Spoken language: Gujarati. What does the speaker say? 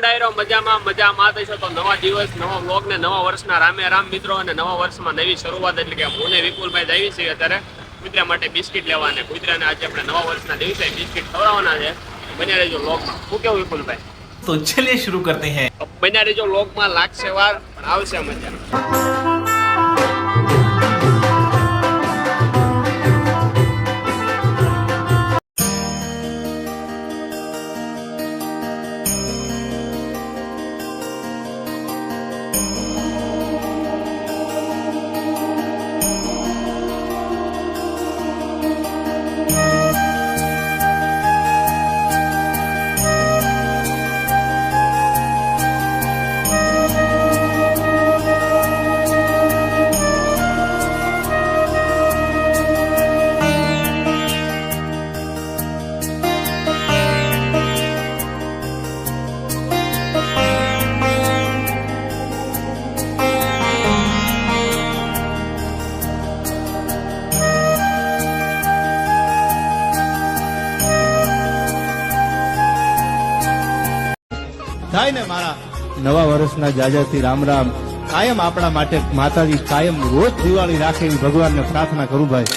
ડાયરો મજામાં થશો તો નવા દિવસ નવા વ્લોગ ને નવા વર્ષના રામે રામ મિત્રો અને નવા વર્ષમાં નવી શરૂઆત એટલે કે હું ને વિપુલભાઈ આવી છીએ અત્યારે કુતરા માટે બિસ્કિટ લેવા ને કુતરાને આજે આપણે નવા વર્ષના દિવસે બિસ્કિટ ખવડાવવાના છે બન્યા રહેજો વ્લોગમાં શું કેવું વિપુલભાઈ तो चलिए शुरू करते हैं બન્યા રહેજો વ્લોગમાં લાગશે વાર પણ આવશે મજા થાય ને મારા નવા વર્ષના જાજાથી રામ રામ કાયમ આપણા માટે માતાજી કાયમ રોજ દિવાળી રાખે એવી ભગવાનને પ્રાર્થના કરું ભાઈ।